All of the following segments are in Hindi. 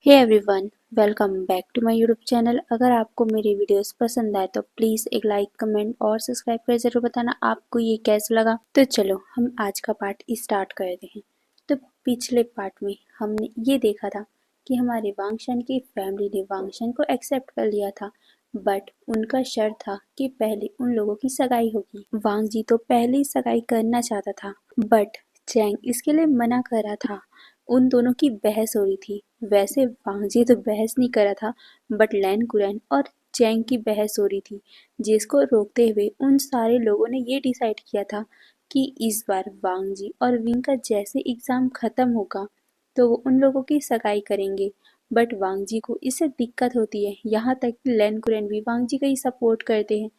Hey everyone, welcome back to my YouTube channel. अगर आपको मेरी वीडियोस पसंद आए तो प्लीज़ एक लाइक, कमेंट और सब्सक्राइब कर ज़रूर बताना आपको ये कैसा लगा। तो चलो हम आज का पार्ट स्टार्ट करते हैं। तो पिछले पार्ट में हमने ये देखा था कि हमारे वांगशन की फैमिली ने वांगशन को एक्सेप्ट कर लिया था, बट उनका शर्त था कि पहले उन लोगों की सगाई होगी। वांग जी तो पहले ही सगाई करना चाहता था, बट चैंग इसके लिए मना कर रहा था। उन दोनों की बहस हो रही थी। वैसे वांगजी तो बहस नहीं कर रहा था, बट लैन कुरैन और चैंग की बहस हो रही थी, जिसको रोकते हुए उन सारे लोगों ने ये डिसाइड किया था कि इस बार वांगजी और विंग का जैसे एग्ज़ाम ख़त्म होगा तो वो उन लोगों की सगाई करेंगे। बट वांगजी को इससे दिक्कत होती है, यहाँ तक कि लैन कुरैन भी वांगजी का ही सपोर्ट करते हैं।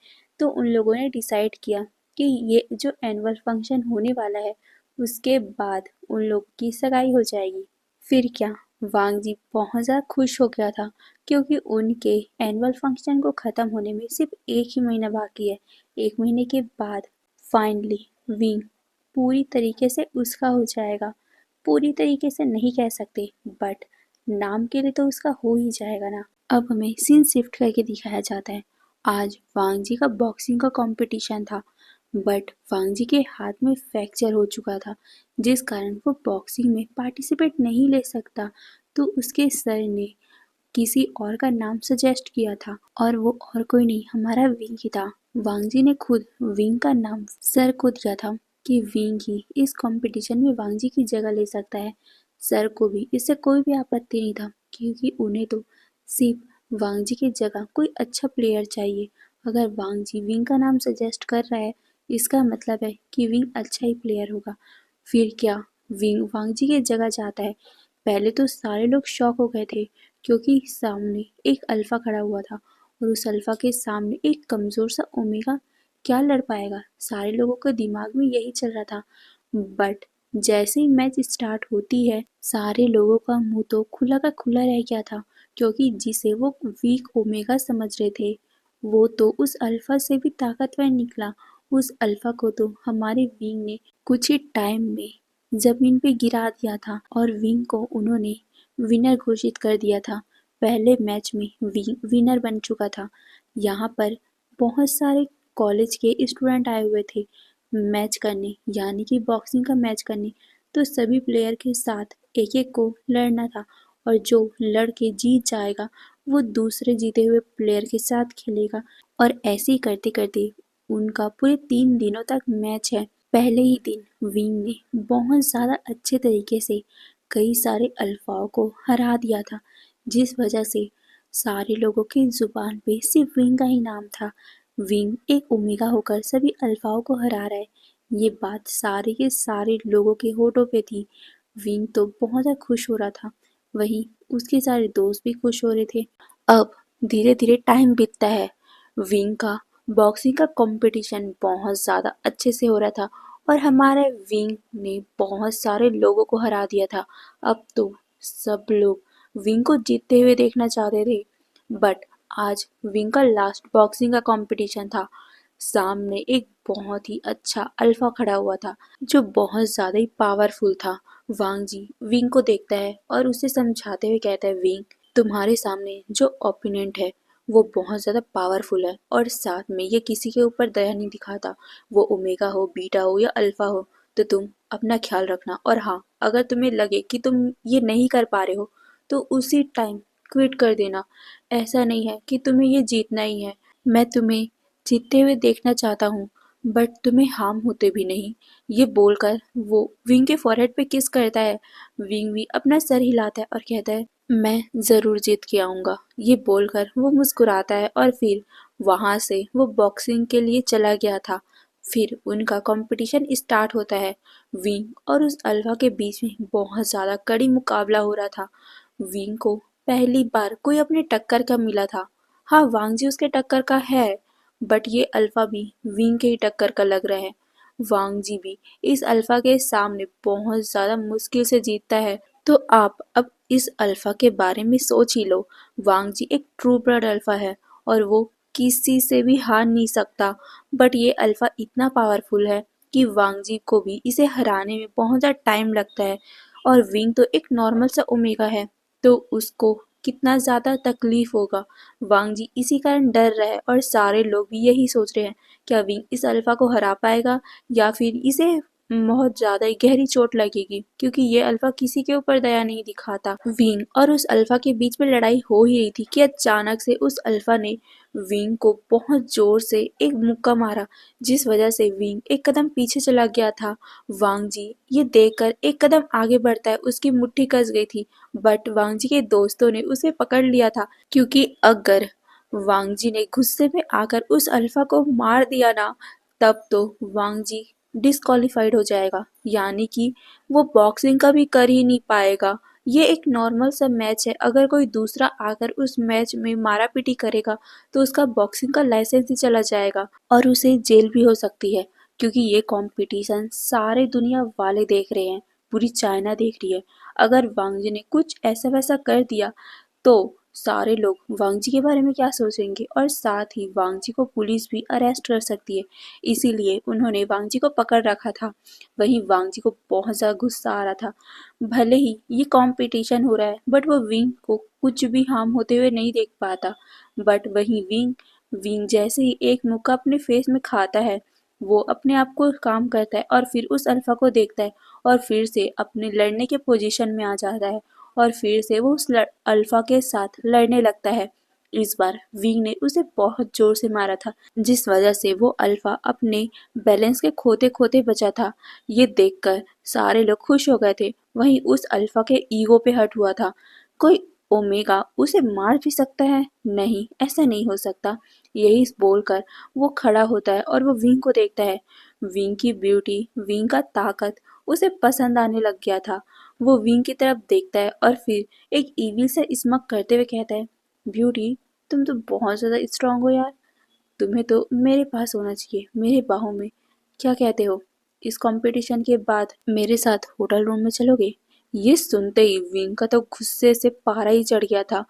तो उन लोगों ने डिसाइड किया कि ये जो एनुअल फंक्शन होने वाला है उसके बाद उन लोग की सगाई हो जाएगी। फिर क्या, वांग जी बहुत ज़्यादा खुश हो गया था, क्योंकि उनके एनुअल फंक्शन को ख़त्म होने में सिर्फ एक ही महीना बाकी है। एक महीने के बाद फाइनली विंग पूरी तरीके से उसका हो जाएगा। पूरी तरीके से नहीं कह सकते, बट नाम के लिए तो उसका हो ही जाएगा ना। अब हमें सीन शिफ्ट करके दिखाया जाता है। आज वांग जी का बॉक्सिंग का कंपटीशन था, बट वांग जी के हाथ में फ्रैक्चर हो चुका था, जिस कारण वो बॉक्सिंग में पार्टिसिपेट नहीं ले सकता। तो उसके सर ने किसी और का नाम सजेस्ट किया था, और वो और कोई नहीं, हमारा विंग ही था। वांग जी ने खुद विंग का नाम सर को दिया था कि विंग ही इस कंपटीशन में वांग जी की जगह ले सकता है। सर को भी इससे कोई भी आपत्ति नहीं था, क्योंकि उन्हें तो सिर्फ वांग जी की जगह कोई अच्छा प्लेयर चाहिए। अगर वांग जी विंग का नाम सजेस्ट कर रहा है, इसका मतलब है कि विंग अच्छा ही प्लेयर होगा। फिर क्या, विंग वांग जी की जगह जाता है। पहले तो सारे लोग शॉक हो गए थे, क्योंकि सामने एक अल्फा खड़ा हुआ था, और उस अल्फा के सामने एक कमज़ोर सा ओमेगा क्या लड़ पाएगा। सारे लोगों के दिमाग में यही चल रहा था। बट जैसे ही मैच स्टार्ट होती है, सारे लोगों का मुंह तो खुला का खुला रह गया था, क्योंकि जिसे वो वीक ओमेगा समझ रहे थे, वो तो उस अल्फा से भी ताकतवर निकला। उस अल्फा को तो हमारे विंग ने कुछ ही टाइम में जमीन पे गिरा दिया था, और विंग को उन्होंने विनर घोषित कर दिया था। पहले मैच में विंग विनर बन चुका था। यहाँ पर बहुत सारे कॉलेज के स्टूडेंट आए हुए थे मैच करने, यानी कि बॉक्सिंग का मैच करने। तो सभी प्लेयर के साथ एक एक को लड़ना था, और जो लड़के जीत जाएगा वो दूसरे जीते हुए प्लेयर के साथ खेलेगा। और ऐसे ही करते करते उनका पूरे 3 दिनों तक मैच है। पहले ही दिन विंग ने बहुत ज़्यादा अच्छे तरीके से कई सारे अल्फाओं को हरा दिया था, जिस वजह से सारे लोगों की जुबान पे सिर्फ विंग का ही नाम था। विंग एक ओमेगा होकर सभी अल्फाओं को हरा रहा है, ये बात सारे के सारे लोगों के होठों पे थी। विंग तो बहुत ज़्यादा खुश हो रहा था, वहीं उसके सारे दोस्त भी खुश हो रहे थे। अब धीरे धीरे टाइम बीतता है। विंग का बॉक्सिंग का कंपटीशन बहुत ज़्यादा अच्छे से हो रहा था, और हमारे विंग ने बहुत सारे लोगों को हरा दिया था। अब तो सब लोग विंग को जीतते हुए देखना चाहते थे। बट आज विंग का लास्ट बॉक्सिंग का कंपटीशन था। सामने एक बहुत ही अच्छा अल्फा खड़ा हुआ था, जो बहुत ज़्यादा ही पावरफुल था। वांग जी विंग को देखता है और उसे समझाते हुए कहता है, विंग, तुम्हारे सामने जो ओपोनेंट है वो बहुत ज़्यादा पावरफुल है, और साथ में ये किसी के ऊपर दया नहीं दिखाता। वो ओमेगा हो, बीटा हो या अल्फा हो, तो तुम अपना ख्याल रखना। और हाँ, अगर तुम्हें लगे कि तुम ये नहीं कर पा रहे हो तो उसी टाइम क्विट कर देना। ऐसा नहीं है कि तुम्हें ये जीतना ही है। मैं तुम्हें जीतते हुए देखना चाहता हूँ, बट तुम्हें हार्म होते भी नहीं। ये बोलकर वो विंग के फॉरहेड पे किस करता है। विंग भी अपना सर हिलाता है और कहता है, मैं ज़रूर जीत के आऊँगा। ये बोलकर वो मुस्कुराता है, और फिर वहाँ से वो बॉक्सिंग के लिए चला गया था। फिर उनका कंपटीशन स्टार्ट होता है। विंग और उस अल्फा के बीच में बहुत ज़्यादा कड़ी मुकाबला हो रहा था। विंग को पहली बार कोई अपने टक्कर का मिला था। हाँ, वांग जी उसके टक्कर का है, बट ये अल्फा भी विंग के ही टक्कर का लग रहा है। वांग जी भी इस अल्फा के सामने बहुत ज़्यादा मुश्किल से जीतता है। तो आप अब इस अल्फा के बारे में सोच ही लो। वांग जी एक ट्रू ब्लड अल्फा है, और वो किसी से भी हार नहीं सकता। बट ये अल्फा इतना पावरफुल है कि वांग जी को भी इसे हराने में बहुत ज़्यादा टाइम लगता है। और विंग तो एक नॉर्मल सा ओमेगा है, तो उसको कितना ज़्यादा तकलीफ होगा। वांग जी इसी कारण डर रहा है और सारे लोग भी यही सोच रहे हैं, क्या विंग इस अल्फा को हरा पाएगा या फिर इसे बहुत ज़्यादा ही गहरी चोट लगेगी, क्योंकि ये अल्फा किसी के ऊपर दया नहीं दिखाता। विंग और उस अल्फा के बीच में लड़ाई हो ही रही थी कि अचानक से उस अल्फा ने विंग को बहुत जोर से एक मुक्का मारा, जिस वजह से विंग एक कदम पीछे चला गया था। वांग जी ये देखकर एक कदम आगे बढ़ता है, उसकी मुट्ठी कस गई थी, बट वांग जी के दोस्तों ने उसे पकड़ लिया था, क्योंकि अगर वांग जी ने गुस्से में आकर उस अल्फा को मार दिया ना, तब तो वांग जी डिस्क्वालिफाइड हो जाएगा, यानी कि वो बॉक्सिंग कभी कर ही नहीं पाएगा। ये एक नॉर्मल सा मैच है, अगर कोई दूसरा आकर उस मैच में मारा पीटी करेगा तो उसका बॉक्सिंग का लाइसेंस ही चला जाएगा और उसे जेल भी हो सकती है, क्योंकि ये कंपटीशन सारे दुनिया वाले देख रहे हैं, पूरी चाइना देख रही है। अगर वांग जी ने कुछ ऐसा वैसा कर दिया तो सारे लोग वांग जी के बारे में क्या सोचेंगे, और साथ ही वांग जी को पुलिस भी अरेस्ट कर सकती है, इसीलिए उन्होंने वांग जी को पकड़ रखा था। वहीं वांग जी को बहुत ज़्यादा गुस्सा आ रहा था, भले ही ये कंपटीशन हो रहा है बट वो विंग को कुछ भी हार्म होते हुए नहीं देख पाता। बट वहीं विंग विंग जैसे ही एक मुक्का अपने फेस में खाता है, वो अपने आप को काम करता है और फिर उस अल्फा को देखता है और फिर से अपने लड़ने के पोजीशन में आ जाता है और फिर से वो उस अल्फा के साथ लड़ने लगता है। इस बार विंग ने उसे बहुत जोर से मारा था, जिस वजह से वो अल्फा अपने बैलेंस के खोते खोते बचा था। ये देखकर सारे लोग खुश हो गए थे। वहीं उस अल्फा के ईगो पे हर्ट हुआ था। कोई ओमेगा उसे मार भी सकता है? नहीं, ऐसा नहीं हो सकता। यही बोलकर वो खड़ा होता है और वो विंग को देखता है। विंग की ब्यूटी, विंग का ताकत उसे पसंद आने लग गया था। वो विंग की तरफ देखता है और फिर एक ईविल से स्मक करते हुए कहता है, ब्यूटी तुम तो बहुत ज़्यादा स्ट्रांग हो यार, तुम्हें तो मेरे पास होना चाहिए, मेरे बाहों में। क्या कहते हो, इस कंपटीशन के बाद मेरे साथ होटल रूम में चलोगे? ये सुनते ही विंग का तो गुस्से से पारा ही चढ़ गया था।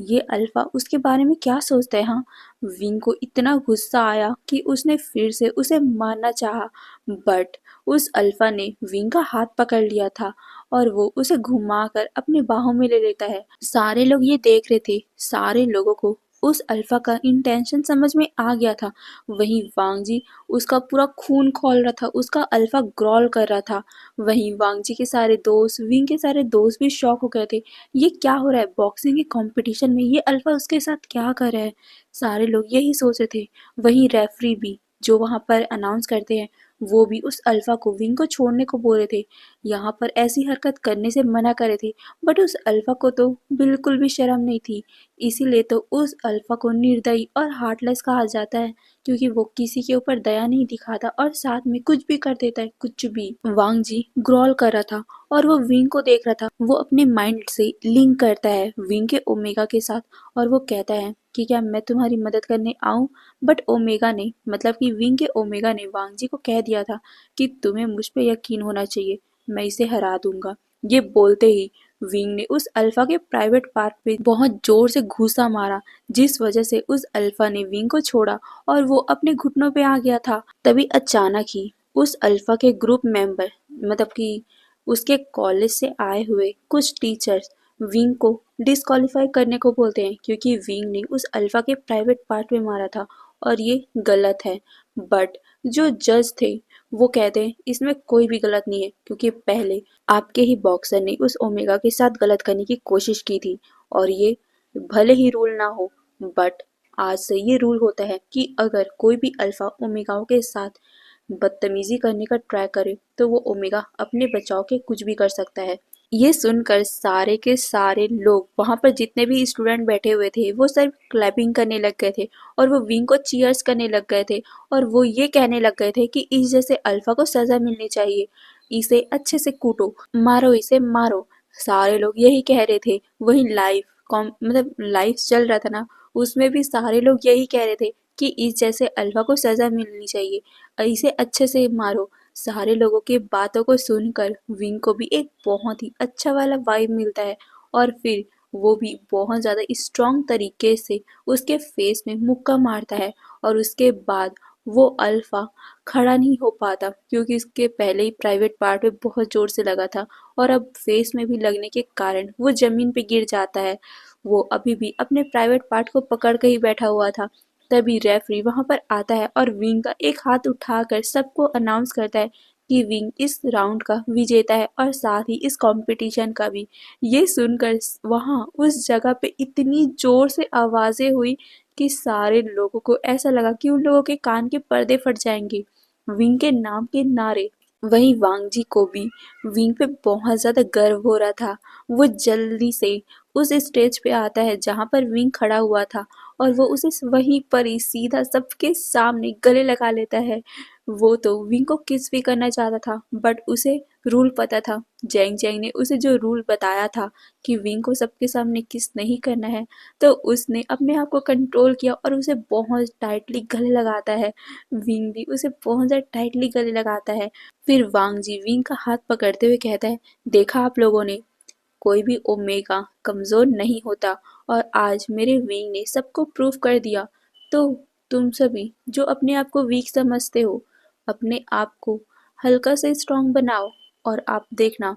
ये अल्फा उसके बारे में क्या सोचता है? हाँ, विंग को इतना गुस्सा आया कि उसने फिर से उसे मारना चाहा, बट उस अल्फा ने विंग का हाथ पकड़ लिया था और वो उसे घुमाकर अपनी बाहों में ले लेता है। सारे लोग ये देख रहे थे, सारे लोगों को उस अल्फा का इंटेंशन समझ में आ गया था। वहीं वांग जी उसका पूरा खून खौल रहा था, उसका अल्फा ग्रॉल कर रहा था। वहीं वांग जी के सारे दोस्त, विंग के सारे दोस्त भी शॉक हो गए थे। ये क्या हो रहा है बॉक्सिंग के कंपटीशन में, ये अल्फा उसके साथ क्या कर रहा है? सारे लोग यही सोच रहे थे। वहीं रेफरी भी जो वहां पर अनाउंस करते हैं, वो भी उस अल्फा को विंग को छोड़ने को बोल रहे थे, यहाँ पर ऐसी हरकत करने से मना करे थे, बट उस अल्फा को तो बिल्कुल भी शर्म नहीं थी। इसीलिए तो उस अल्फा को निर्दयी और हार्टलेस कहा जाता है, क्योंकि वो किसी के ऊपर दया नहीं दिखाता और साथ में कुछ भी कर देता है, कुछ भी। वांग जी ग्रॉल कर रहा था और वो विंग को देख रहा था। वो अपने माइंड से लिंक करता है विंग के ओमेगा के साथ और वो कहता है कि क्या मैं तुम्हारी मदद करने आऊं? बट ओमेगा ने, मतलब कि विंग के ओमेगा ने वांग जी को कह दिया था कि तुम्हें मुझ पे यकीन होना चाहिए, मैं इसे हरा दूंगा। ये बोलते ही विंग ने उस अल्फा के प्राइवेट पार्ट पे बहुत जोर से घूसा मारा, जिस वजह से उस अल्फा ने विंग को छोड़ा और वो अपने घुटनों पे आ गया था। तभी अचानक ही उस अल्फा के ग्रुप मेंबर, मतलब कि उसके कॉलेज से आए हुए कुछ टीचर्स विंग को डिस्क्वालीफाई करने को बोलते हैं, क्योंकि विंग ने उस अल्फा के प्राइवेट पार्ट में मारा था और ये गलत है। बट जो जज थे वो कहते हैं इसमें कोई भी गलत नहीं है, क्योंकि पहले आपके ही बॉक्सर ने उस ओमेगा के साथ गलत करने की कोशिश की थी और ये भले ही रूल ना हो, बट आज से ये रूल होता है कि अगर कोई भी अल्फा ओमेगाओं के साथ बदतमीजी करने का ट्राई करे तो वो ओमेगा अपने बचाव के कुछ भी कर सकता है। ये सुनकर सारे के सारे लोग, वहां पर जितने भी स्टूडेंट बैठे हुए थे, वो सब क्लैपिंग करने लग गए थे और वो विंग को चीयर्स करने लग गए थे और वो ये कहने लग गए थे कि इस जैसे अल्फा को सजा मिलनी चाहिए, इसे अच्छे से कूटो, मारो इसे मारो। सारे लोग यही कह रहे थे। वही लाइव मतलब लाइव चल रहा था ना, उसमें भी सारे लोग यही कह रहे थे कि इस जैसे अल्फा को सजा मिलनी चाहिए, इसे अच्छे से मारो। सारे लोगों की बातों को सुनकर विंग को भी एक बहुत ही अच्छा वाला वाइब मिलता है और फिर वो भी बहुत ज़्यादा स्ट्रॉन्ग तरीके से उसके फेस में मुक्का मारता है और उसके बाद वो अल्फा खड़ा नहीं हो पाता क्योंकि इसके पहले ही प्राइवेट पार्ट में बहुत जोर से लगा था और अब फेस में भी लगने के कारण वो जमीन पे गिर जाता है। वो अभी भी अपने प्राइवेट पार्ट को पकड़ कर ही बैठा हुआ था। तभी रेफरी वहां पर आता है और विंग का एक हाथ उठाकर सबको अनाउंस करता है कि विंग इस राउंड का विजेता है और साथ ही इस कंपटीशन का भी। ये सुनकर वहां उस जगह पे इतनी जोर से आवाजें हुई कि सारे लोगों को ऐसा लगा कि उन लोगों के कान के पर्दे फट जाएंगे। विंग के नाम के नारे। वहीं वांग जी को भी विंग पे बहुत ज्यादा गर्व हो रहा था। वो जल्दी से उस स्टेज पे आता है जहां पर विंग खड़ा हुआ था और वो उसे वहीं पर ही सीधा सबके सामने गले लगा लेता है। वो तो विंग को किस भी करना चाहता था बट उसे रूल पता था। जैंग जैंग ने उसे जो रूल बताया था कि विंग को सबके सामने किस नहीं करना है, तो उसने अपने आप को कंट्रोल किया और उसे बहुत टाइटली गले लगाता है। विंग भी उसे बहुत ज्यादा टाइटली गले लगाता है। फिर वांग जी विंग का हाथ पकड़ते हुए कहता है, देखा आप लोगों ने, कोई भी ओमेगा कमजोर नहीं होता और आज मेरे विंग ने सबको प्रूव कर दिया। तो तुम सभी जो अपने आप को वीक समझते हो, अपने आप को हल्का से स्ट्रांग बनाओ और आप देखना,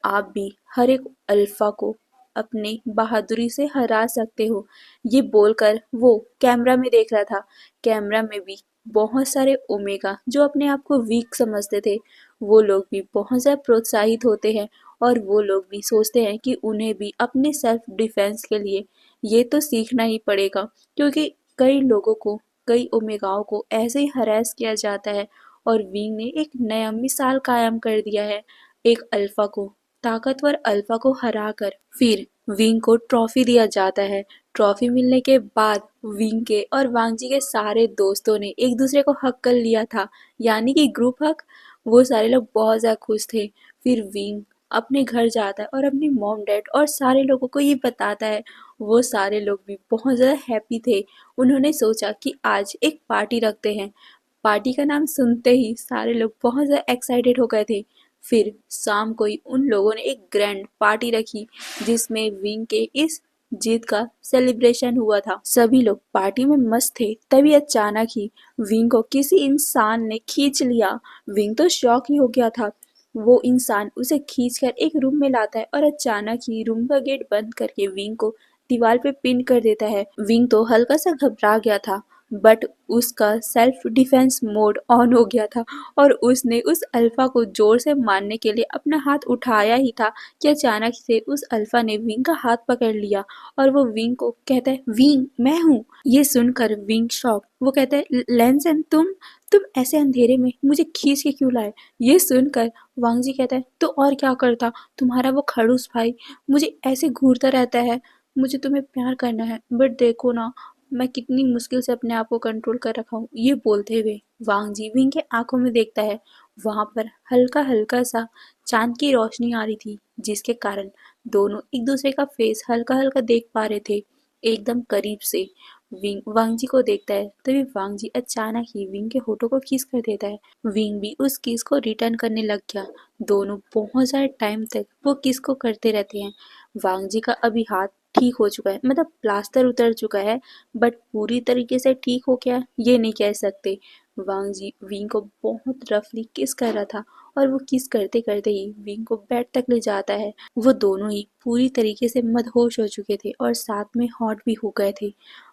आप भी हर एक अल्फा को अपने बहादुरी से हरा सकते हो। ये बोलकर वो कैमरा में देख रहा था। कैमरा में भी बहुत सारे ओमेगा जो अपने आप को वीक समझते थे, वो लोग भी बहुत ज़्यादा प्रोत्साहित होते हैं और वो लोग भी सोचते हैं कि उन्हें भी अपने सेल्फ डिफेंस के लिए ये तो सीखना ही पड़ेगा, क्योंकि कई लोगों को, कई ओमेगाओं को ऐसे ही हरास किया जाता है और विंग ने एक नया मिसाल कायम कर दिया है। एक अल्फा को, ताकतवर अल्फा को हराकर फिर विंग को ट्रॉफी दिया जाता है। ट्रॉफी मिलने के बाद विंग के और वांग जी के सारे दोस्तों ने एक दूसरे को हक कर लिया था, यानी कि ग्रुप हक। वो सारे लोग बहुत ज़्यादा खुश थे। फिर विंग अपने घर जाता है और अपनी मॉम डैड और सारे लोगों को ये बताता है। वो सारे लोग भी बहुत ज़्यादा हैप्पी थे। उन्होंने सोचा कि आज एक पार्टी रखते हैं। पार्टी का नाम सुनते ही सारे लोग बहुत ज़्यादा एक्साइटेड हो गए थे। फिर शाम को ही उन लोगों ने एक ग्रैंड पार्टी रखी जिसमें विंग के इस जीत का सेलिब्रेशन हुआ था। सभी लोग पार्टी में मस्त थे। तभी अचानक ही विंग को किसी इंसान ने खींच लिया। विंग तो शॉक ही हो गया था। वो इंसान उसे खींचकर एक रूम में लाता है और अचानक ही रूम का गेट बंद करके विंग को दीवार पे पिन कर देता है। विंग तो हल्का सा घबरा गया था बट उसका सेल्फ डिफेंस मोड ऑन हो गया था और उसने उस अल्फा को जोर से मारने के लिए अपना हाथ उठाया ही था कि अचानक से उस अल्फा ने विंग का हाथ पकड़ लिया और वो विंग को कहता है, विंग मैं हूँ। ये सुनकर विंग शॉक। वो कहता है, लेंसन तुम ऐसे अंधेरे में मुझे खींच के क्यों लाए? ये सुनकर वांग जी कहता है, तो और क्या करता, तुम्हारा वो खड़ूस भाई मुझे ऐसे घूरता रहता है। मुझे तुम्हें प्यार करना है बट देखो ना, मैं कितनी मुश्किल से अपने आप को कंट्रोल कर रखा हूँ। ये बोलते हुए वांग जी विंग के आंखों में देखता है। वहां पर हल्का हल्का सा चांद की रोशनी आ रही थी जिसके कारण दोनों एक दूसरे का फेस हल्का हल्का देख पा रहे थे एकदम करीब से। विंग वांग जी को देखता है तभी वांग जी अचानक ही विंग के होठों को किस कर देता है। विंग भी उस किस को रिटर्न करने लग गया। दोनों बहुत सारे टाइम तक वो किस को करते रहते हैं। वांग जी का अभी हाथ ठीक हो चुका है, मतलब प्लास्टर उतर चुका है, बट पूरी तरीके से ठीक हो गया ये नहीं कह सकते। वांग जी विंग को बहुत रफली किस कर रहा था और वो किस करते करते ही विंग को बेड तक ले जाता है। वो दोनों ही पूरी तरीके से मदहोश हो चुके थे और साथ में हॉट भी हो गए थे।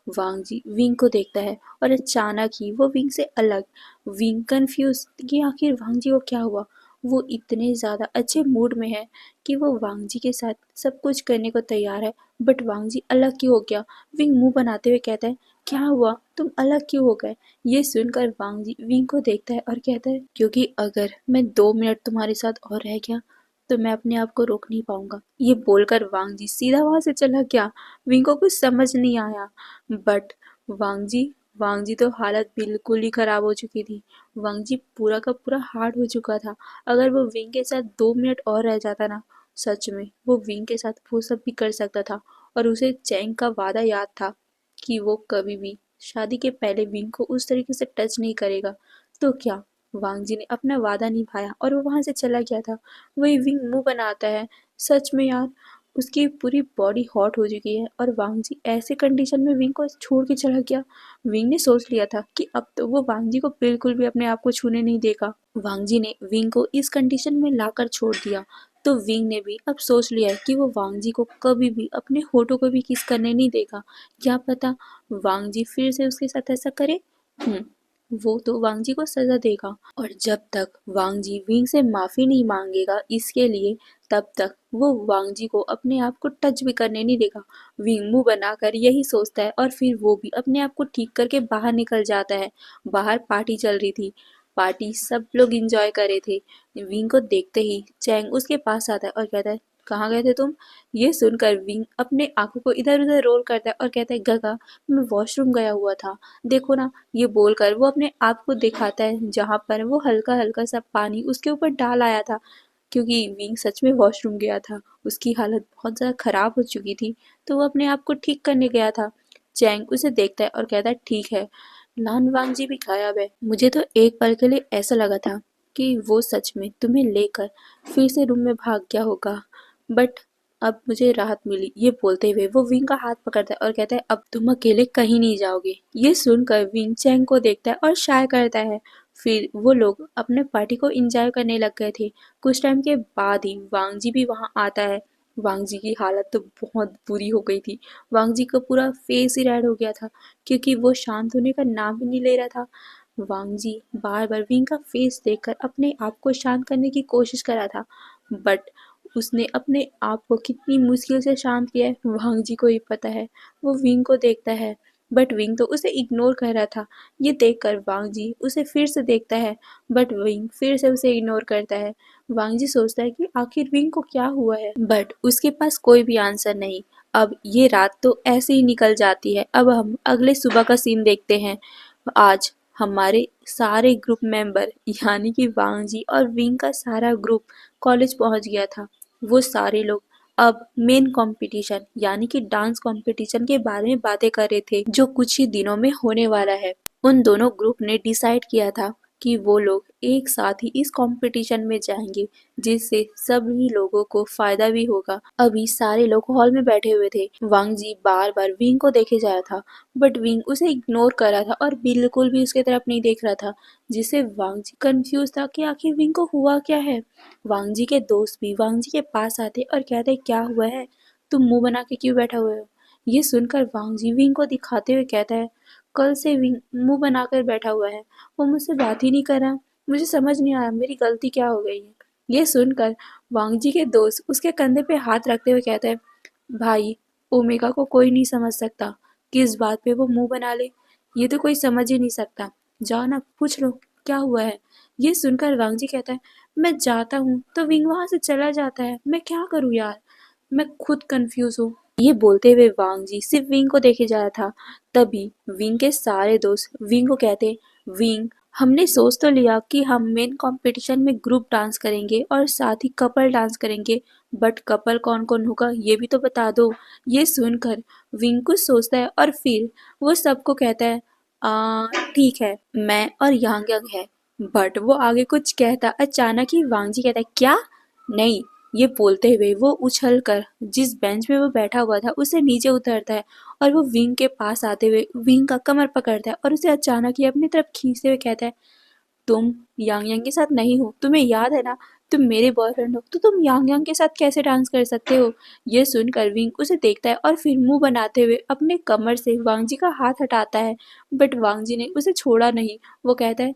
वांग जी विंग को देखता है और अचानक ही वो विंग से अलग। विंग कंफ्यूज कि आखिर वांग जी को क्या हुआ। वो इतने ज्यादा अच्छे मूड में है कि वो वांग जी के साथ सब कुछ करने को तैयार है, बट वांग जी अलग क्यों हो गया। विंग मुंह बनाते हुए कहता है, क्या हुआ, तुम अलग क्यों हो गए? ये सुनकर वांग जी विंग को देखता है और कहता है, क्योंकि अगर मैं 2 मिनट तुम्हारे साथ और रह गया तो मैं अपने आप को रोक नहीं पाऊंगा। ये बोलकर वांग जी सीधा वहां से चला गया। विंग को कुछ समझ नहीं आया बट वांग जी तो हालत बिल्कुल ही खराब हो चुकी थी। वांग जी पूरा का पूरा हार्ड हो चुका था। अगर वो विंग के साथ 2 मिनट और रह जाता ना, सच में वो विंग के साथ वो सब भी कर सकता था। और उसे चैंग का वादा याद था कि वो कभी भी शादी के पहले विंग को उस तरीके से टच नहीं करेगा। तो क्या वांग जी ने अपना वादा निभाया और वो वहां से चला गया था। वही विंग मुंह बनाता है। सच में यार, उसकी पूरी बॉडी हॉट हो चुकी है और वांग जी ऐसे कंडीशन में विंग को छोड़ के चला गया। विंग ने सोच लिया था कि अब तो वो वांग जी को बिल्कुल भी अपने आप को छूने नहीं देगा। वांग जी ने विंग को इस कंडीशन में लाकर छोड़ दिया तो विंग ने भी अब सोच लिया है कि वो वांग जी को कभी भी अपने होठों को भी किस करने नहीं देगा। क्या पता वांग जी फिर से उसके साथ ऐसा करे। वो तो वांग जी को सजा देगा और जब तक वांग जी विंग से माफी नहीं मांगेगा इसके लिए तब तक वो वांग जी को अपने आप को टच भी करने नहीं देगा। विंग मुंह बनाकर यही सोचता है और फिर वो भी अपने आप को ठीक करके बाहर निकल जाता है। बाहर पार्टी चल रही थी। पार्टी सब लोग एंजॉय कर रहे थे। विंग को देखते ही चैंग उसके पास आता है और कहता है कहाँ गए थे तुम। ये सुनकर विंग अपने आंखों को इधर उधर रोल करता है और कहता है गगा मैं वॉशरूम गया हुआ था, देखो ना। ये बोलकर वो अपने आप को दिखाता है जहाँ पर वो हल्का हल्का सा पानी उसके ऊपर डाल आया था क्योंकि विंग सच में वॉशरूम गया था। उसकी हालत बहुत ज़्यादा खराब हो चुकी थी तो वो अपने आप को ठीक करने गया था। चैंग उसे देखता है और कहता है ठीक है, लान वांग जी भी गायब है। मुझे तो एक पल के लिए ऐसा लगा था कि वो सच में तुम्हें लेकर फिर से रूम में भाग गया होगा, बट अब मुझे राहत मिली। ये बोलते हुए वो विंग का हाथ पकड़ता है और कहता है अब तुम अकेले कहीं नहीं जाओगे। ये सुनकर विंग चैंग को देखता है और शाय करता है। फिर वो लोग अपने पार्टी को एंजॉय करने लग गए थे। कुछ टाइम के बाद ही वांग जी भी वहाँ आता है। वांग जी की हालत तो बहुत बुरी हो गई थी। वांग जी का पूरा फेस ही रेड हो गया था क्योंकि वो शांत होने का नाम ही नहीं ले रहा था। वांग जी बार बार विंग का फेस देखकर अपने आप को शांत करने की कोशिश कर रहा था बट उसने अपने आप को कितनी मुश्किल से शांत किया है वांग जी को ही पता है। वो विंग को देखता है बट विंग तो उसे इग्नोर कर रहा था। ये देखकर वांग जी उसे फिर से देखता है बट विंग फिर से उसे इग्नोर करता है। वांग जी सोचता है कि आखिर विंग को क्या हुआ है बट उसके पास कोई भी आंसर नहीं। अब ये रात तो ऐसे ही निकल जाती है। अब हम अगले सुबह का सीन देखते हैं। आज हमारे सारे ग्रुप मेंबर यानी कि वांग जी और विंग का सारा ग्रुप कॉलेज पहुंच गया था। वो सारे लोग अब मेन कंपटीशन यानी कि डांस कंपटीशन के बारे में बातें कर रहे थे जो कुछ ही दिनों में होने वाला है। उन दोनों ग्रुप ने डिसाइड किया था कि वो लोग एक साथ ही इस कंपटीशन में जाएंगे जिससे सभी लोगों को फायदा भी होगा। अभी सारे लोग हॉल में बैठे हुए थे। वांग जी बार बार विंग को देखे जा रहा था बट विंग उसे इग्नोर कर रहा था और बिल्कुल भी उसके तरफ नहीं देख रहा था जिससे वांग जी कंफ्यूज था कि आखिर विंग को हुआ क्या है। वांग जी के दोस्त भी वांग जी के पास आते और कहते क्या हुआ है, तुम मुंह बना के क्यों बैठा हुए हो। ये सुनकर वांग जी विंग को दिखाते हुए कहता है कल से विंग मुंह बनाकर बैठा हुआ है, वो मुझसे बात ही नहीं कर रहा। मुझे समझ नहीं आया मेरी गलती क्या हो गई है। ये सुनकर वांग जी के दोस्त उसके कंधे पे हाथ रखते हुए कहते हैं भाई ओमेगा को कोई नहीं समझ सकता, किस बात पे वो मुंह बना ले ये तो कोई समझ ही नहीं सकता। जाओ ना पूछ लो क्या हुआ है। ये सुनकर वांग जी कहता है मैं जाता हूँ तो विंग वहां से चला जाता है, मैं क्या करूँ यार, मैं खुद कंफ्यूज हूँ। ये बोलते हुए वांग जी सिर्फ विंग को देखे जा रहा था। तभी विंग के सारे दोस्त विंग को कहते विंग हमने सोच तो लिया कि हम मेन कंपटीशन में ग्रुप डांस करेंगे और साथ ही कपल डांस करेंगे, बट कपल कौन कौन होगा ये भी तो बता दो। ये सुनकर विंग कुछ सोचता है और फिर वो सबको कहता है ठीक है मैं और यांग यांग है। बट वो आगे कुछ कहता अचानक ही वांग जी कहता है क्या नहीं। ये बोलते हुए वो उछल कर जिस बेंच में वो बैठा हुआ था उससे नीचे उतरता है और वो विंग के पास आते हुए विंग का कमर पकड़ता है और उसे अचानक ही अपनी तरफ खींचते हुए कहता है तुम यांग यांग के साथ नहीं हो, तुम्हें याद है ना, तुम मेरे बॉयफ्रेंड हो तो तुम यांग यांग के साथ कैसे डांस कर सकते हो। ये सुनकर विंग उसे देखता है और फिर मुंह बनाते हुए अपने कमर से वांग जी का हाथ हटाता है बट वांग जी ने उसे छोड़ा नहीं। वो कहता है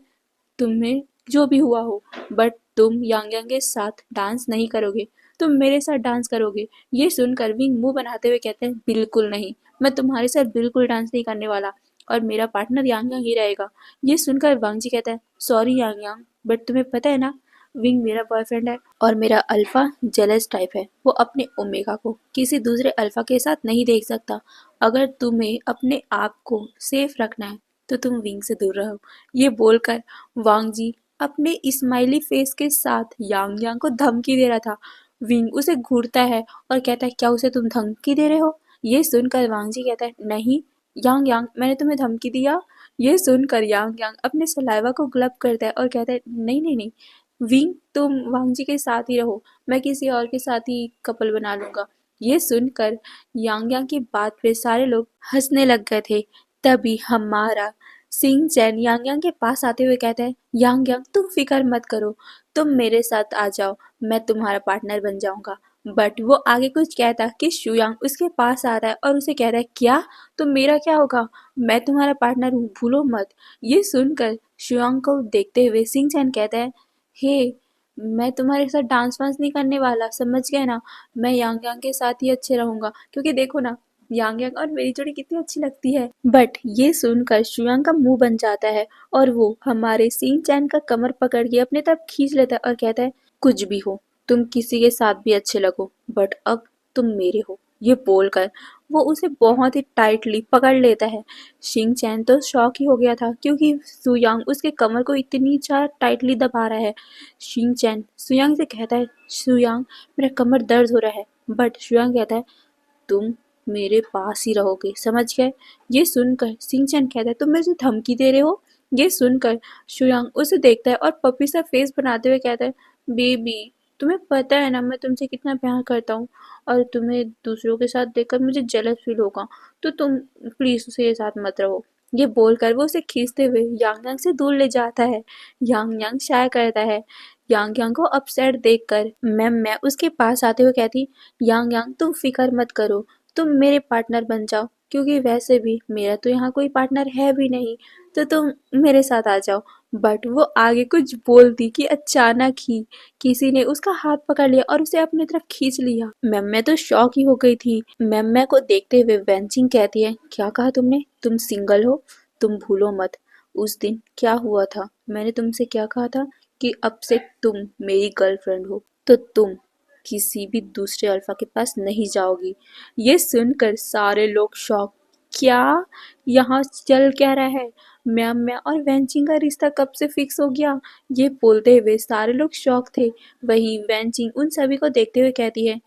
तुम्हें जो भी हुआ हो बट तुम यांग यांग के साथ डांस नहीं करोगे, तुम मेरे साथ डांस करोगे। ये सुनकर विंग मुंह बनाते हुए कहते हैं बिल्कुल नहीं, मैं तुम्हारे साथ बिल्कुल डांस नहीं करने वाला और मेरा पार्टनर यांग यांग ही रहेगा। ये सुनकर वांग जी कहता है सॉरी यांग यांग बट तुम्हें पता है ना विंग मेरा बॉयफ्रेंड है और मेरा अल्फा जेलस टाइप है, वो अपने ओमेगा को किसी दूसरे अल्फा के साथ नहीं देख सकता। अगर तुम्हें अपने आप को सेफ रखना है तो तुम विंग से दूर रहो। ये बोलकर वांग जी अपने स्माइली फेस के साथ यांग यांग को धमकी दे रहा था। विंग उसे घूरता है और कहता है क्या उसे तुम धमकी दे रहे हो। ये सुनकर वांग जी कहता है नहीं यांग यांग मैंने तुम्हें धमकी दिया। ये सुनकर यांग यांग अपने सलाइवा को ग्लब करता है और कहता है नहीं नहीं नहीं विंग तुम वांग जी के साथ ही रहो, मैं किसी और के साथ ही कपल बना लूंगा। ये सुनकर यांग यांग की बात पे सारे लोग हंसने लग गए थे। तभी हमारा सिंह चैन यांग यांग के पास आते हुए कहता है, यांग यांग तुम फिक्र मत करो, तुम मेरे साथ आ जाओ, मैं तुम्हारा पार्टनर बन जाऊंगा। बट वो आगे कुछ कहता कि शुयांग उसके पास आता है और उसे कहता है, क्या तो मेरा क्या होगा, मैं तुम्हारा पार्टनर हूँ, भूलो मत। ये सुनकर शुयांग को देखते हुए सिंह चैन कहता है, हे मैं तुम्हारे साथ डांस वांस नहीं करने वाला, समझ गए ना, मैं यांग यांग के साथ ही अच्छे रहूंगा, क्योंकि देखो ना यांग यांग और मेरी जोड़ी कितनी अच्छी लगती है। बट ये सुनकर शुयांग का मुंह बन जाता है और वो हमारे सिंह चैन का कमर पकड़ के अपने तरफ खींच लेता है और कहता है, कुछ भी हो तुम किसी के साथ भी अच्छे लगो, बट अब तुम मेरे हो। ये बोलकर वो उसे बहुत ही टाइटली पकड़ लेता है। शिंग चैन तो शॉक ही हो गया था, क्योंकि सुयांग उसके कमर को इतनी ज्यादा टाइटली दबा रहा है। शिंग चैन सुयांग से कहता है, सुयांग मेरा कमर दर्द हो रहा है। बट सुयांग कहता है, तुम मेरे पास ही रहोगे, समझ गए। ये सुनकर सिंह चैन कहता है, तुम मुझे धमकी दे रहे हो। ये सुनकर शुयांग उसे देखता है और पपी सा फेस बनाते हुए कहता है, बेबी तुम्हें पता है ना मैं तुमसे कितना प्यार करता हूँ, और तुम्हें दूसरों के साथ देखकर मुझे जेलस फील होगा, तो तुम प्लीज उसके साथ मत रहो। ये बोलकर वो उसे खींचते हुए यांग यांग से दूर ले जाता है। यांग यांग शाय करता है। यांग यांग को अपसेट देखकर मैं उसके पास आते हुए कहती, यांग यांग तुम फिक्र मत करो, तुम मेरे पार्टनर बन जाओ, क्योंकि वैसे भी मेरा तो यहाँ कोई पार्टनर है भी नहीं, तो तुम मेरे साथ आ जाओ। बट वो आगे कुछ बोलती कि अचानक ही किसी ने उसका हाथ पकड़ लिया और उसे अपनी तरफ खींच लिया। मैं तो शॉक ही हो गई थी। मैं को देखते हुए वेंचिंग कहती है, क्या कहा तुमने, तुम सिंगल हो, तुम भूलो मत उस दिन क्या हुआ था, मैंने तुमसे क्या कहा था कि अब से तुम मेरी गर्लफ्रेंड हो, तो तुम किसी भी दूसरे अल्फा के पास नहीं जाओगी। ये सुनकर सारे लोग शॉक, क्या यहाँ चल क्या रहा है, मैं और वेंचिंग का रिश्ता कब से फिक्स हो गया। ये बोलते हुए सारे लोग शॉक थे। वहीं वेंचिंग उन सभी को देखते हुए कहती है,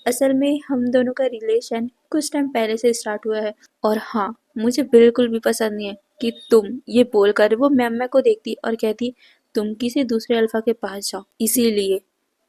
असल में हम दोनों का रिलेशन कुछ टाइम पहले से स्टार्ट हुआ है, और हाँ मुझे बिल्कुल भी पसंद नहीं है कि तुम, ये बोलकर वो मैम को देखती और कहती, तुम किसी दूसरे अल्फा के पास जाओ, इसीलिए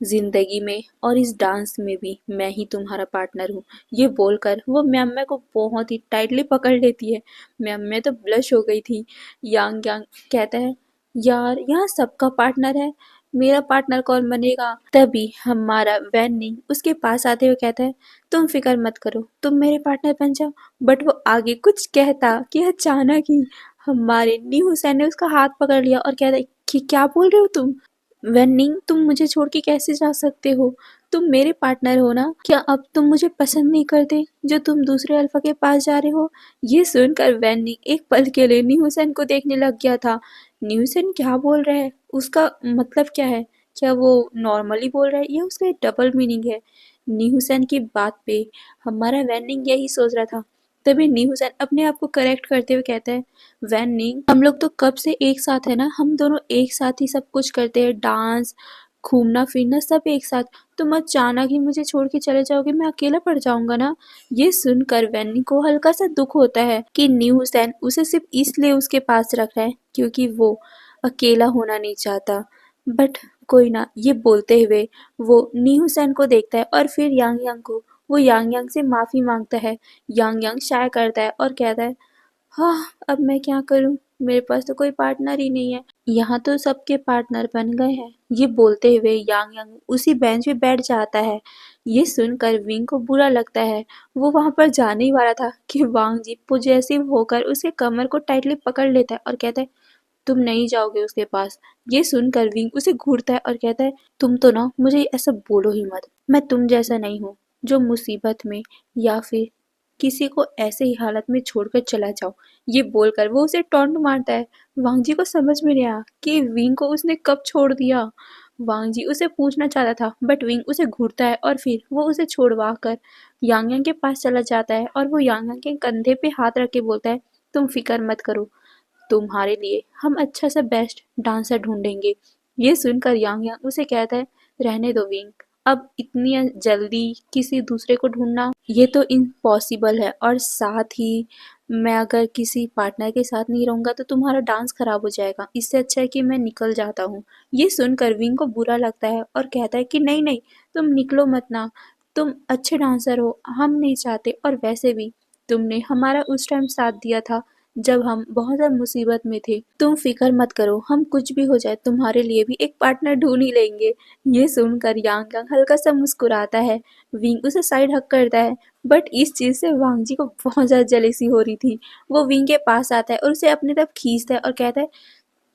जिंदगी में और इस डांस में भी मैं ही तुम्हारा पार्टनर हूँ। ये बोलकर वो म्याम्या को बहुत ही टाइटली पकड़ लेती है। म्याम्या तो ब्लश हो गई थी। यांग यांग कहता है, यार यहाँ सबका पार्टनर है, मेरा पार्टनर कौन बनेगा। तभी हमारा वैनिंग उसके पास आते हुए कहता है, तुम फिक्र मत करो, तुम मेरे पार्टनर बन जाओ। बट वो आगे कुछ कहता कि अचानक ही हमारे न्यू हुसैन ने उसका हाथ पकड़ लिया और कहता है कि क्या बोल रहे हो तुम, वेन्निंग तुम मुझे छोड़ के कैसे जा सकते हो, तुम मेरे पार्टनर हो ना, क्या अब तुम मुझे पसंद नहीं करते जो तुम दूसरे अल्फा के पास जा रहे हो। ये सुनकर वेन्निंग एक पल के लिए न्यू हुसैन को देखने लग गया था। न्यू हुसैन क्या बोल रहा है, उसका मतलब क्या है, क्या वो नॉर्मली बोल रहा है या उसका डबल मीनिंग है। न्यू हुसैन की बात पे हमारा वेन्निंग यही सोच रहा था। तभी न्यू हुसैन अपने आप को करेक्ट करते हुए कहता है, वेन्निंग हम लोग तो कब से एक साथ है ना, हम दोनों एक साथ ही सब कुछ करते हैं, डांस घूमना फिरना सब एक साथ, तुम अचानक ही मुझे छोड़ के चले जाओगे, मैं अकेला पड़ जाऊंगा ना। ये सुनकर वेन्नी को हल्का सा दुख होता है कि न्यू हुसैन उसे सिर्फ इसलिए उसके पास रख रहा है क्योंकि वो अकेला होना नहीं चाहता। बट कोई ना, ये बोलते हुए वो न्यू हुसैन को देखता है और फिर यांग यांग को। वो यांग यांग से माफी मांगता है। यांग यांग शाय करता है और कहता है, हाँ अब मैं क्या करूं, मेरे पास तो कोई पार्टनर ही नहीं है, यहाँ तो सबके पार्टनर बन गए हैं। ये बोलते हुए यांग यांग उसी बेंच पे बैठ जाता है। ये सुनकर विंग को बुरा लगता है। वो वहां पर जाने ही वाला था कि वांग जी पॉजेसिव होकर उसके कमर को टाइटली पकड़ लेता है और कहता है, तुम नहीं जाओगे उसके पास। ये सुनकर विंग उसे घूरता है और कहता है, तुम तो ना मुझे ऐसा बोलो ही मत, मैं तुम जैसा नहीं हूँ जो मुसीबत में या फिर किसी को ऐसे ही हालत में छोड़कर चला जाओ। ये बोलकर वो उसे टॉन्ट मारता है। वांग जी को समझ में नहीं आया कि विंग को उसने कब छोड़ दिया। वांग जी उसे पूछना चाहता था, बट विंग उसे घूरता है और फिर वो उसे छोड़वा कर यांग यांग के पास चला जाता है और वो यांग यांग के कंधे पे हाथ रख के बोलता है, तुम फिक्र मत करो, तुम्हारे लिए हम अच्छा सा बेस्ट डांसर ढूंढेंगे। ये सुनकर यांग यांग उसे कहता है, रहने दो विंग, अब इतनी जल्दी किसी दूसरे को ढूंढना ये तो इम्पॉसिबल है, और साथ ही मैं अगर किसी पार्टनर के साथ नहीं रहूंगा तो तुम्हारा डांस खराब हो जाएगा, इससे अच्छा है कि मैं निकल जाता हूँ। ये सुनकर विंग को बुरा लगता है और कहता है कि नहीं नहीं, तुम निकलो मत ना, तुम अच्छे डांसर हो, हम नहीं चाहते, और वैसे भी तुमने हमारा उस टाइम साथ दिया था जब हम बहुत ज़्यादा मुसीबत में थे। तुम फिक्र मत करो, हम कुछ भी हो जाए तुम्हारे लिए भी एक पार्टनर ढूंढ ही लेंगे। ये सुनकर यांग यांग हल्का सा मुस्कुराता है। विंग उसे साइड हक करता है, बट इस चीज़ से वांग जी को बहुत ज़्यादा जेलेसी हो रही थी। वो विंग के पास आता है और उसे अपनी तरफ खींचता है और कहता है,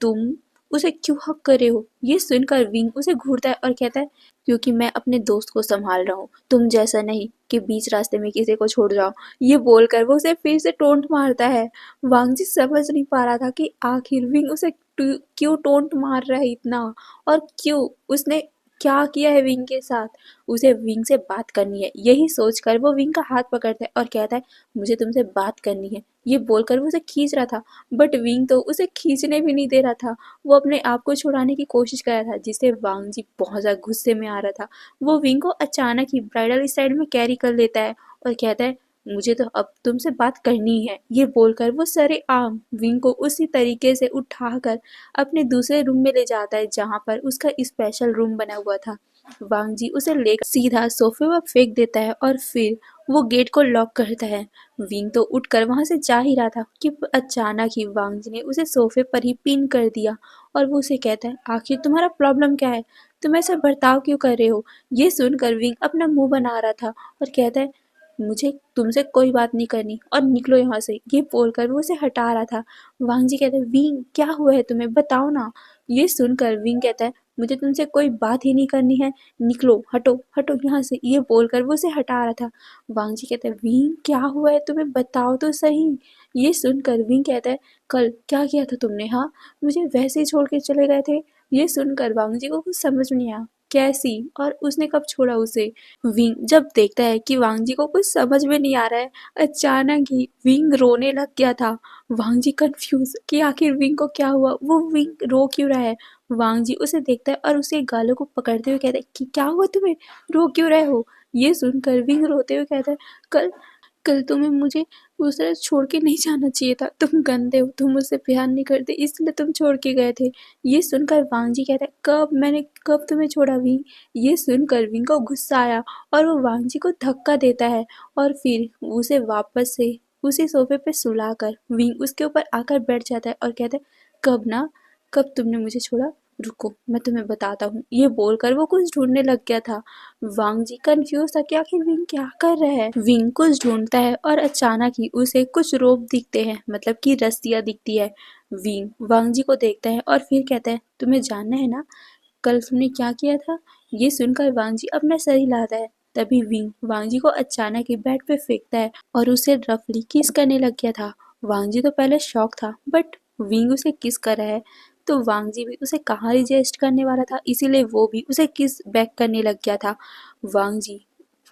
तुम उसे क्यों हक कर रहे हो? ये सुनकर विंग उसे घूरता है और कहता है, क्योंकि मैं अपने दोस्त को संभाल रहा हूँ, तुम जैसा नहीं कि बीच रास्ते में किसी को छोड़ जाओ। ये बोलकर वो उसे फिर से टोंट मारता है। वांग जी समझ नहीं पा रहा था कि आखिर विंग उसे क्यों टोंट मार रहा है इतना, और क्यों उसने क्या किया है विंग के साथ। उसे विंग से बात करनी है, यही सोचकर वो विंग का हाथ पकड़ता है और कहता है, मुझे तुमसे बात करनी है। ये बोलकर वो उसे खींच रहा था, बट विंग तो उसे खींचने भी नहीं दे रहा था। वो अपने आप को छुड़ाने की कोशिश कर रहा था, जिससे वांग जी बहुत ज़्यादा गुस्से में आ रहा था। वो विंग को अचानक ही ब्राइडल स्टाइल में कैरी कर लेता है और कहता है, मुझे तो अब तुमसे बात करनी ही है। ये बोलकर वो सरेआम विंग को उसी तरीके से उठाकर अपने दूसरे रूम में ले जाता है, जहाँ पर उसका स्पेशल रूम बना हुआ था। वांग जी उसे लेकर सीधा सोफे पर फेंक देता है और फिर वो गेट को लॉक करता है। विंग तो उठकर वहां से जा ही रहा था कि अचानक ही वांग जी ने उसे सोफे पर ही पिन कर दिया और वो उसे कहता है, आखिर तुम्हारा प्रॉब्लम क्या है? तुम ऐसा बर्ताव क्यों कर रहे हो? ये सुनकर विंग अपना मुंह बना रहा था और कहता है, मुझे तुमसे कोई बात नहीं करनी और निकलो यहाँ से। ये बोलकर वो उसे हटा रहा था। वांग जी कहते हैं, विंग क्या हुआ है तुम्हें, बताओ ना। ये सुनकर विंग कहता है, मुझे तुमसे कोई बात ही नहीं करनी है, निकलो, हटो हटो यहाँ से। ये बोलकर वो उसे हटा रहा था। वांग जी कहते हैं, विंग क्या हुआ है तुम्हें, बताओ तो सही। ये सुनकर विंग कहता है, कल क्या किया था तुमने? हाँ, मुझे वैसे ही छोड़ के चले गए थे। ये सुनकर वांग जी को कुछ समझ नहीं आया, कैसी और उसने कब छोड़ा उसे। विंग जब देखता है कि वांग जी को कुछ समझ में नहीं आ रहा है, अचानक ही विंग रोने लग गया था। वांग जी कंफ्यूज कि आखिर विंग को क्या हुआ, वो विंग रो क्यों रहा है। वांग जी उसे देखता है और उसके गालों को पकड़ते हुए कहता है कि क्या हुआ तुम्हें, रो क्यों रहे हो। ये सुनकर विंग रोते हुए कहता है, कल कल तुम्हें मुझे उस तरह छोड़ के नहीं जाना चाहिए था। तुम गंदे हो, तुम मुझसे प्यार नहीं करते, इसलिए तुम छोड़ के गए थे। ये सुनकर वांग जी कहता है, कब तुम्हें छोड़ा विंग। ये सुनकर विंग को गुस्सा आया और वो वांग जी को धक्का देता है और फिर उसे वापस से उसी सोफे पे सुलाकर विंग उसके ऊपर आकर बैठ जाता है और कहता है, कब तुमने मुझे छोड़ा, रुको मैं तुम्हें बताता हूँ। ये बोलकर वो कुछ ढूंढने लग गया था। वांग जी कंफ्यूज था कि आखिर विंग क्या कर रहा है। विंग कुछ ढूंढता है और अचानक ही उसे कुछ रोप दिखते हैं, मतलब कि रस्सियां दिखती है। विंग वांग जी को देखता है और फिर कहता है, तुम्हें जानना है ना कल तुमने क्या किया था। ये सुनकर वांग जी अपना सर हिलाता है। तभी विंग वांग जी को अचानक ही बेड पे फेंकता है और उसे रफली किस करने लग गया था। वांग जी तो पहले शॉक था, बट विंग उसे किस कर रहा है तो वांग जी भी उसे कहाँ रिजेस्ट करने वाला था, इसीलिए वो भी उसे किस बैक करने लग गया था। वांग जी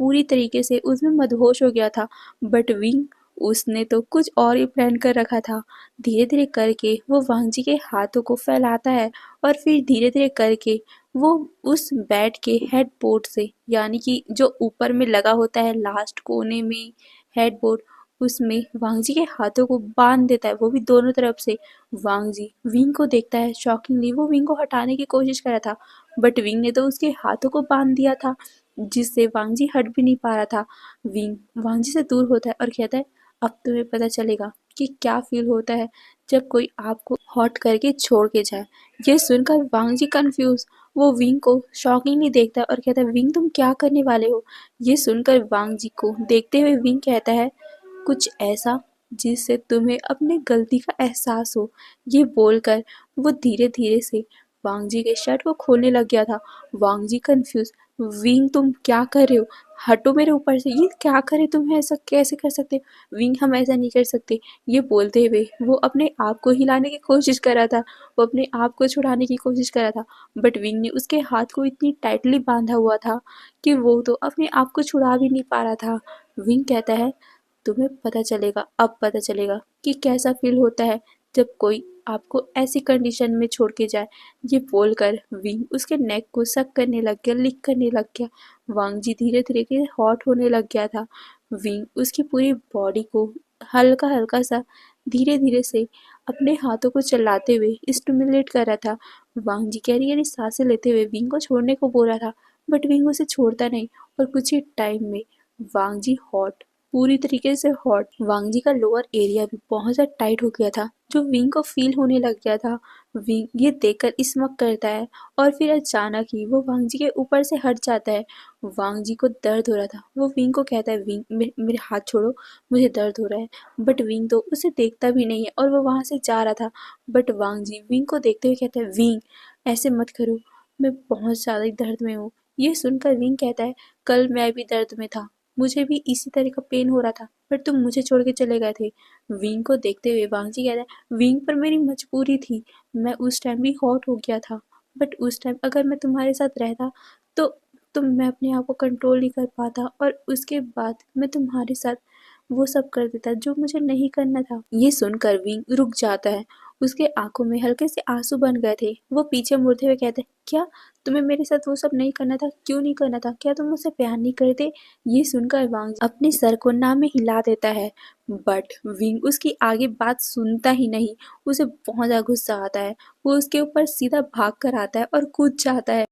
पूरी तरीके से उसमें मदहोश हो गया था, बट विंग उसने तो कुछ और ही प्लान कर रखा था। धीरे धीरे करके वो वांग जी के हाथों को फैलाता है और फिर धीरे धीरे करके वो उस बेड के हेड बोर्ड से, यानी कि जो ऊपर में लगा होता है लास्ट कोने में हेड बोर्ड, उसमें वांग जी के हाथों को बांध देता है, वो भी दोनों तरफ से। वांग जी विंग को देखता है। शॉकिंगली वो विंग को हटाने की कोशिश कर रहा था, बट विंग ने तो उसके हाथों को बांध दिया था, जिससे वांग जी हट भी नहीं पा रहा था। विंग वांग जी से दूर होता है और कहता है, अब तुम्हें पता चलेगा कि क्या फील होता है जब कोई आपको हॉट करके छोड़ के जाए। ये सुनकर वांग जी कंफ्यूज वो विंग को शॉकिंगली देखता है और कहता है, विंग तुम क्या करने वाले हो। ये सुनकर वांग जी को देखते हुए विंग कहता है, कुछ ऐसा जिससे तुम्हें अपनी गलती का एहसास हो। ये बोलकर वो धीरे धीरे से वांग जी के शर्ट को खोलने लग गया था। वांग जी कंफ्यूज, विंग तुम क्या कर रहे हो, हटो मेरे ऊपर से। ये क्या करे, तुम ऐसा कैसे कर सकते हो विंग, हम ऐसा नहीं कर सकते। ये बोलते हुए वो अपने आप को हिलाने की कोशिश कर रहा था, वो अपने आप को छुड़ाने की कोशिश कर रहा था, बट विंग ने उसके हाथ को इतनी टाइटली बांधा हुआ था कि वो तो अपने आप को छुड़ा भी नहीं पा रहा था। विंग कहता है, तुम्हें पता चलेगा, अब पता चलेगा कि कैसा फील होता है जब कोई आपको ऐसी कंडीशन में छोड़ के जाए। ये बोलकर विंग उसके नेक को सक करने लग गया, लिक करने लग गया। वांग जी धीरे धीरे के हॉट होने लग गया था। विंग उसकी पूरी बॉडी को हल्का हल्का सा धीरे धीरे से अपने हाथों को चलाते हुए स्टिमुलेट कर रहा था। वांग जी गहरी गहरी सांसें लेते हुए विंग को छोड़ने को बोल रहा था, बट विंग उसे छोड़ता नहीं और कुछ ही टाइम में वांग जी हॉट, पूरी तरीके से हॉट। वांग जी का लोअर एरिया भी बहुत ज़्यादा टाइट हो गया था, जो विंग को फील होने लग गया था। विंग ये देखकर स्मक करता है और फिर अचानक ही वो वांग जी के ऊपर से हट जाता है। वांग जी को दर्द हो रहा था। वो विंग को कहता है, विंग मेरे हाथ छोड़ो, मुझे दर्द हो रहा है। बट विंग तो उसे देखता भी नहीं है और वो वहाँ से जा रहा था। बट वांग जी विंग को देखते हुए कहता है, विंग ऐसे मत करो, मैं बहुत ज़्यादा ही दर्द में हूँ। ये सुनकर विंग कहता है, कल मैं भी दर्द में था, मुझे भी इसी तरह का पेन हो रहा था, पर तुम मुझे छोड़ के चले गए थे। विंग को देखते हुए वांग जी कहता है, विंग पर मेरी मजबूरी थी, मैं उस टाइम भी हॉट हो गया था। बट उस टाइम अगर मैं तुम्हारे साथ रहता तो मैं अपने आप को कंट्रोल नहीं कर पाता और उसके बाद मैं तुम्हारे साथ वो सब कर देता जो मुझे नहीं करना था। ये सुनकर विंग रुक जाता है। उसके आंखों में हल्के से आंसू बन गए थे। वो पीछे मुड़ते हुए कहते, क्या तुम्हें मेरे साथ वो सब नहीं करना था? क्यों नहीं करना था? क्या तुम मुझसे प्यार नहीं करते? ये सुनकर वांग अपने सर को ना में हिला देता है। बट विंग उसकी आगे बात सुनता ही नहीं। उसे बहुत ज्यादा गुस्सा आता है। वो उसके ऊपर सीधा भाग कर आता है और कूद जाता है।